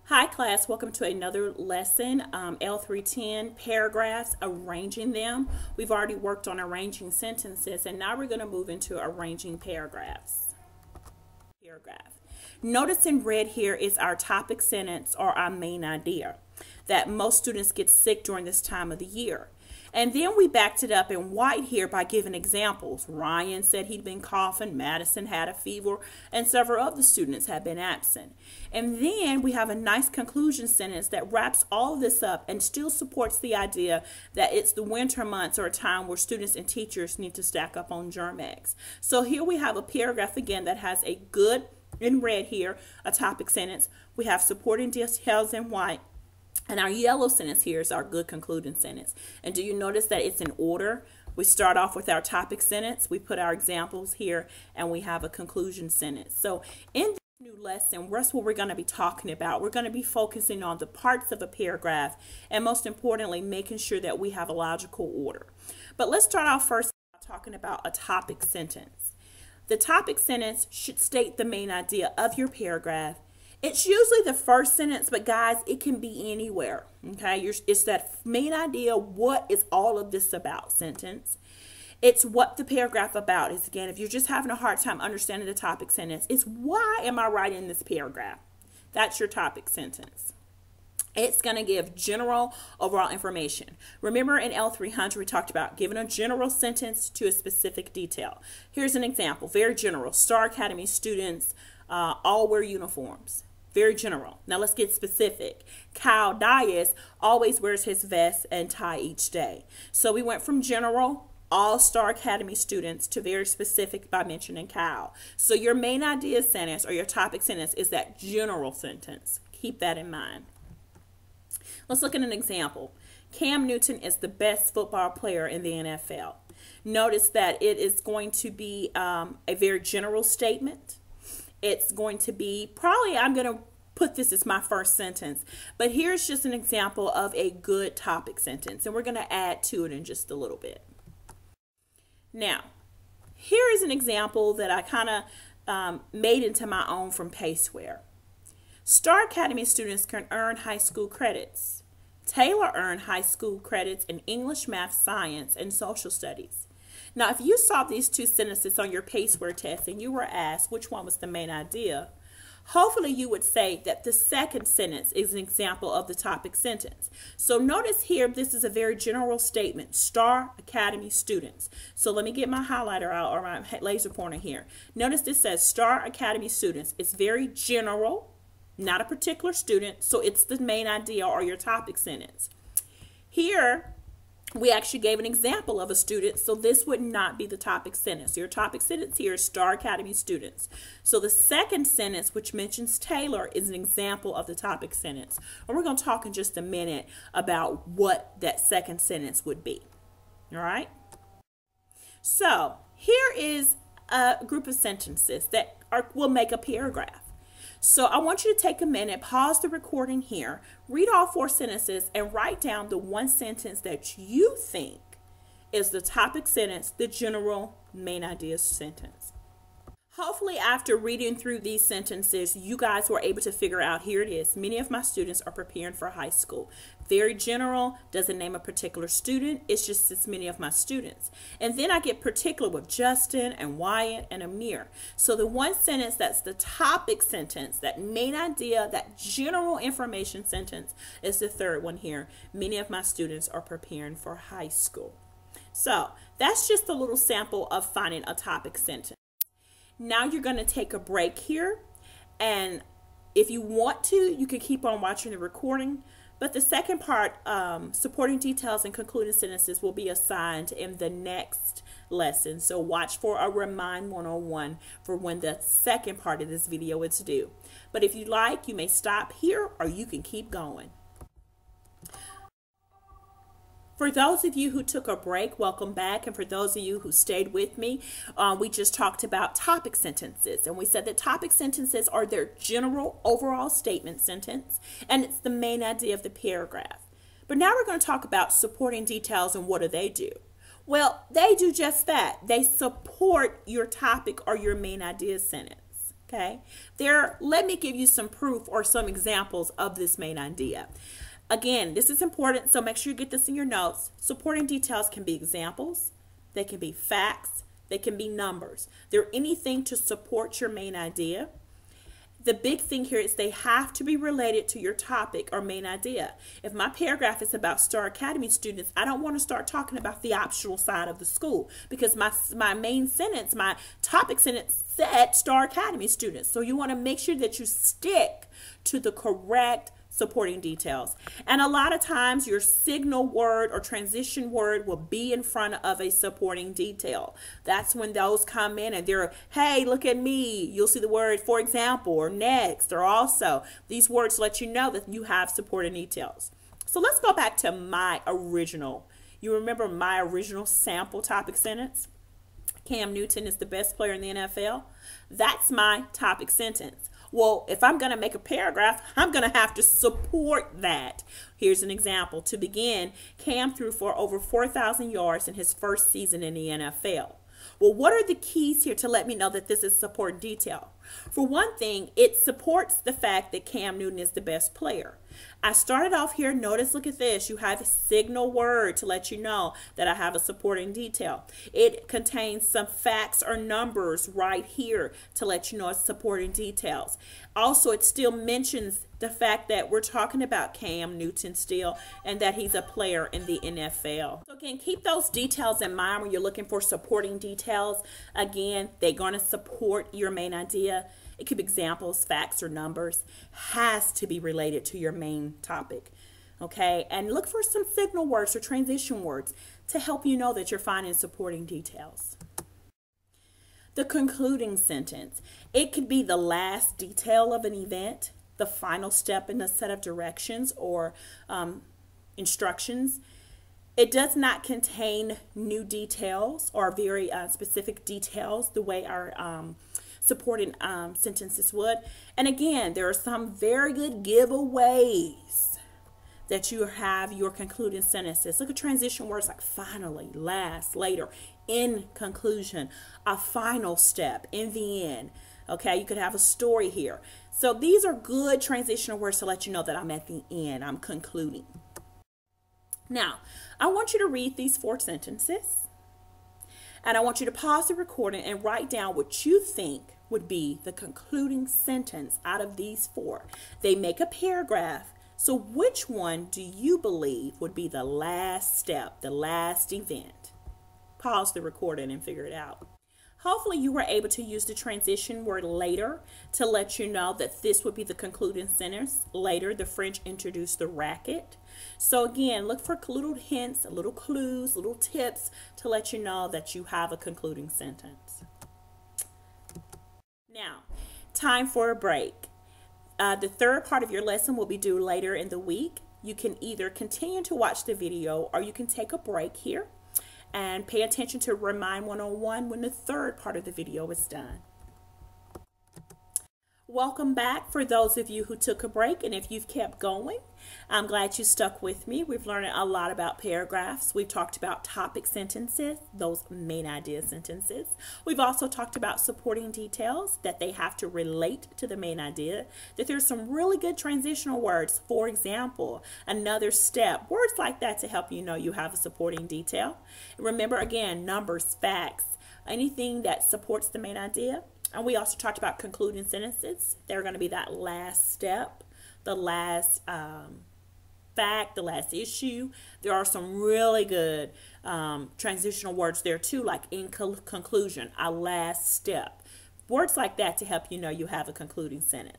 Hi class, welcome to another lesson, L310 paragraphs, arranging them. We've already worked on arranging sentences and now we're going to move into arranging paragraphs. Notice in red here is our topic sentence or our main idea that most students get sick during this time of the year. And then we backed it up in white here by giving examples. Ryan said he'd been coughing, Madison had a fever, and several other students had been absent. And then we have a nice conclusion sentence that wraps all of this up and still supports the idea that it's the winter months or a time where students and teachers need to stack up on germ eggs. So here we have a paragraph again that has a good, in red here, a topic sentence. We have supporting details in white. And our yellow sentence here is our good concluding sentence. And do you notice that it's in order? We start off with our topic sentence, we put our examples here, and we have a conclusion sentence. So in this new lesson, that's what we're going to be talking about. We're going to be focusing on the parts of a paragraph and most importantly, making sure that we have a logical order. But let's start off first talking about a topic sentence. The topic sentence should state the main idea of your paragraph. It's usually the first sentence, but guys, it can be anywhere, okay? It's that main idea, what is all of this about sentence. It's what the paragraph about is. Again, if you're just having a hard time understanding the topic sentence, it's why am I writing this paragraph? That's your topic sentence. It's going to give general overall information. Remember in L300 we talked about giving a general sentence to a specific detail. Here's an example, very general. Star Academy students all wear uniforms. Very general. Now let's get specific. Kyle Dias always wears his vest and tie each day. So we went from general, all Star Academy students, to very specific by mentioning Kyle. So your main idea sentence or your topic sentence is that general sentence. Keep that in mind. Let's look at an example. Cam Newton is the best football player in the NFL. Notice that it is going to be a very general statement. It's going to be, probably I'm going to put this as my first sentence, but here's just an example of a good topic sentence, and we're going to add to it in just a little bit. Now, here is an example that I kind of made into my own from Paceware. Star Academy students can earn high school credits. Taylor earned high school credits in English, math, science, and social studies. Now, if you saw these two sentences on your Paceware test and you were asked which one was the main idea, hopefully you would say that the second sentence is an example of the topic sentence. So notice here, this is a very general statement, Star Academy students. So let me get my highlighter out or my laser pointer here. Notice this says Star Academy students. It's very general, not a particular student, so it's the main idea or your topic sentence. Here, we actually gave an example of a student, so this would not be the topic sentence. Your topic sentence here is Star Academy students. So the second sentence, which mentions Taylor, is an example of the topic sentence. And we're going to talk in just a minute about what that second sentence would be. All right? So here is a group of sentences that will make a paragraph. So I want you to take a minute, pause the recording here, read all 4 sentences, and write down the one sentence that you think is the topic sentence, the general main idea sentence. Hopefully after reading through these sentences, you guys were able to figure out, here it is, many of my students are preparing for high school. Very general, doesn't name a particular student, it's just as many of my students. And then I get particular with Justin and Wyatt and Amir. So the one sentence that's the topic sentence, that main idea, that general information sentence is the third one here. Many of my students are preparing for high school. So that's just a little sample of finding a topic sentence. Now you're going to take a break here, and if you want to, you can keep on watching the recording, but the second part, supporting details and concluding sentences, will be assigned in the next lesson. So watch for a Remind 101 for when the second part of this video is due. But if you like, you may stop here or you can keep going. For those of you who took a break, welcome back. And for those of you who stayed with me, we just talked about topic sentences. And we said that topic sentences are their general overall statement sentence, and it's the main idea of the paragraph. But now we're going to talk about supporting details and what do they do? Well, they do just that. They support your topic or your main idea sentence. Okay, let me give you some proof or some examples of this main idea. Again, this is important, so make sure you get this in your notes. Supporting details can be examples, they can be facts, they can be numbers. They're anything to support your main idea. The big thing here is they have to be related to your topic or main idea. If my paragraph is about Star Academy students, I don't want to start talking about the optional side of the school because my main sentence, my topic sentence said Star Academy students. So you want to make sure that you stick to the correct supporting details. And a lot of times your signal word or transition word will be in front of a supporting detail. That's when those come in and they're, hey, look at me. You'll see the word for example or next or also. These words let you know that you have supporting details. So let's go back to my original. You remember my original sample topic sentence? Cam Newton is the best player in the NFL. That's my topic sentence. Well, if I'm going to make a paragraph, I'm going to have to support that. Here's an example. To begin, Cam threw for over 4,000 yards in his first season in the NFL. Well, what are the keys here to let me know that this is support detail? For one thing, it supports the fact that Cam Newton is the best player. I started off here, notice, look at this. You have a signal word to let you know that I have a supporting detail. It contains some facts or numbers right here to let you know it's supporting details. Also, it still mentions the fact that we're talking about Cam Newton still and that he's a player in the NFL. So again, keep those details in mind when you're looking for supporting details. Again, they're going to support your main idea. It could be examples, facts, or numbers. Has to be related to your main topic. Okay, and look for some signal words or transition words to help you know that you're finding supporting details. The concluding sentence. It could be the last detail of an event, the final step in a set of directions or instructions. It does not contain new details or very specific details the way our supporting sentences would. And again, there are some very good giveaways that you have your concluding sentences. Look at transition words like finally, last, later, in conclusion, a final step, in the end. Okay, you could have a story here. So these are good transitional words to let you know that I'm at the end, I'm concluding. Now, I want you to read these 4 sentences. And I want you to pause the recording and write down what you think would be the concluding sentence out of these 4. They make a paragraph. So which one do you believe would be the last step, the last event? Pause the recording and figure it out. Hopefully you were able to use the transition word later to let you know that this would be the concluding sentence. Later, the French introduced the racket. So again, look for little hints, little clues, little tips to let you know that you have a concluding sentence. Now, time for a break. The third part of your lesson will be due later in the week. You can either continue to watch the video or you can take a break here and pay attention to Remind 101 when the third part of the video is done. Welcome back for those of you who took a break, and if you've kept going, I'm glad you stuck with me. We've learned a lot about paragraphs. We've talked about topic sentences, those main idea sentences. We've also talked about supporting details, that they have to relate to the main idea, that there's some really good transitional words, for example, another step, words like that to help you know you have a supporting detail. Remember, again, numbers, facts, anything that supports the main idea. And we also talked about concluding sentences. They're going to be that last step, the last fact, the last issue. There are some really good transitional words there too, like in conclusion, a last step. Words like that to help you know you have a concluding sentence.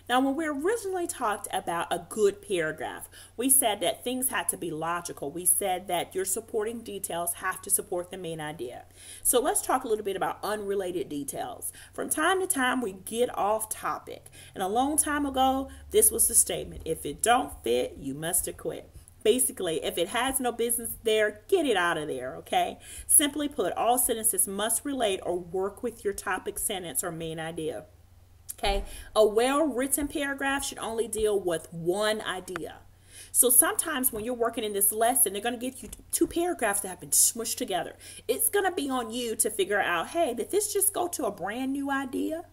Now, when we originally talked about a good paragraph, we said that things had to be logical. We said that your supporting details have to support the main idea. So let's talk a little bit about unrelated details. From time to time, we get off topic. And a long time ago, this was the statement: if it don't fit, you must have quit. Basically, if it has no business there, get it out of there, okay? Simply put, all sentences must relate or work with your topic sentence or main idea. Okay, a well-written paragraph should only deal with one idea. So sometimes when you're working in this lesson, they're going to give you 2 paragraphs that have been smushed together. It's going to be on you to figure out, hey, did this just go to a brand new idea?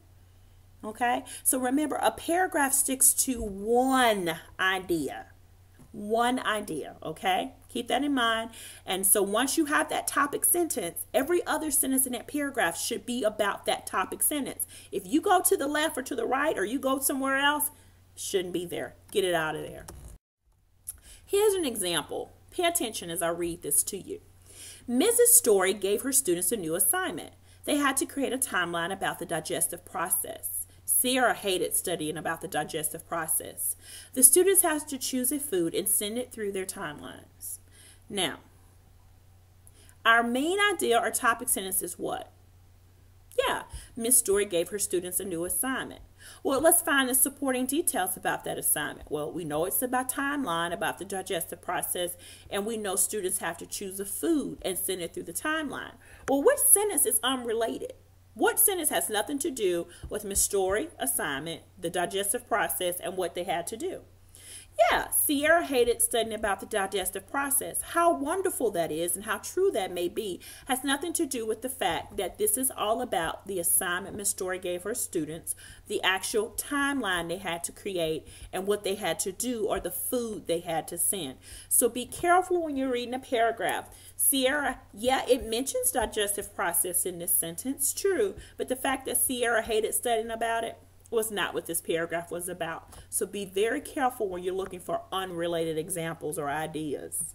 Okay, so remember, a paragraph sticks to one idea. One idea, okay? Keep that in mind. And so once you have that topic sentence, every other sentence in that paragraph should be about that topic sentence. If you go to the left or to the right, or you go somewhere else, shouldn't be there. Get it out of there. Here's an example. Pay attention as I read this to you. Mrs. Story gave her students a new assignment. They had to create a timeline about the digestive process. Sierra hated studying about the digestive process. The students had to choose a food and send it through their timelines. Now, our main idea or topic sentence is what? Yeah, Miss Story gave her students a new assignment. Well, let's find the supporting details about that assignment. Well, we know it's about timeline, about the digestive process, and we know students have to choose a food and send it through the timeline. Well, which sentence is unrelated? What sentence has nothing to do with Miss Story assignment, the digestive process, and what they had to do? Yeah, Sierra hated studying about the digestive process. How wonderful that is and how true that may be has nothing to do with the fact that this is all about the assignment Miss Story gave her students, the actual timeline they had to create, and what they had to do or the food they had to send. So be careful when you're reading a paragraph. Sierra, yeah, it mentions digestive process in this sentence, true, but the fact that Sierra hated studying about it was not what this paragraph was about. So be very careful when you're looking for unrelated examples or ideas.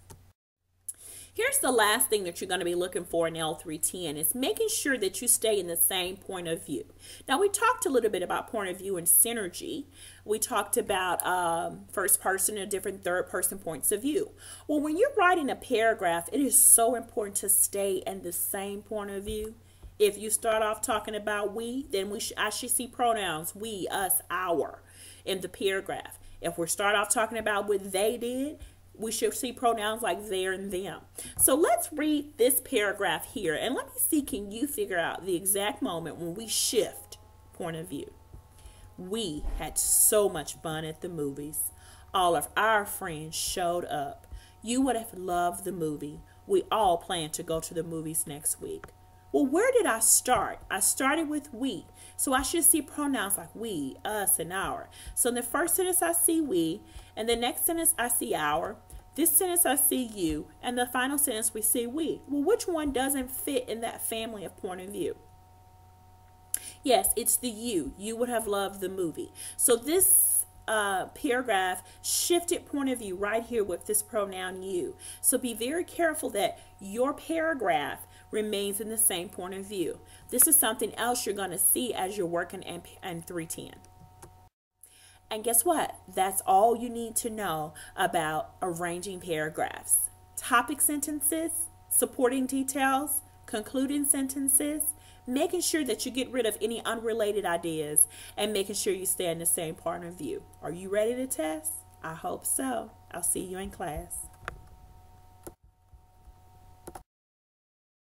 Here's the last thing that you're going to be looking for in L310 is making sure that you stay in the same point of view. Now, we talked a little bit about point of view and synergy. We talked about first person and different third person points of view. Well, when you're writing a paragraph, it is so important to stay in the same point of view. If you start off talking about we, then I should see pronouns we, us, our in the paragraph. If we start off talking about what they did, we should see pronouns like their and them. So let's read this paragraph here and let me see, can you figure out the exact moment when we shift point of view? We had so much fun at the movies. All of our friends showed up. You would have loved the movie. We all plan to go to the movies next week. Well, where did I start? I started with we. So I should see pronouns like we, us, and our. So in the first sentence, I see we. And the next sentence, I see our. This sentence, I see you. And the final sentence, we see we. Well, which one doesn't fit in that family of point of view? Yes, it's the you. You would have loved the movie. So this paragraph shifted point of view right here with this pronoun you. So be very careful that your paragraph remains in the same point of view. This is something else you're going to see as you're working in 310. And guess what? That's all you need to know about arranging paragraphs. Topic sentences, supporting details, concluding sentences, making sure that you get rid of any unrelated ideas, and making sure you stay in the same point of view. Are you ready to test? I hope so. I'll see you in class.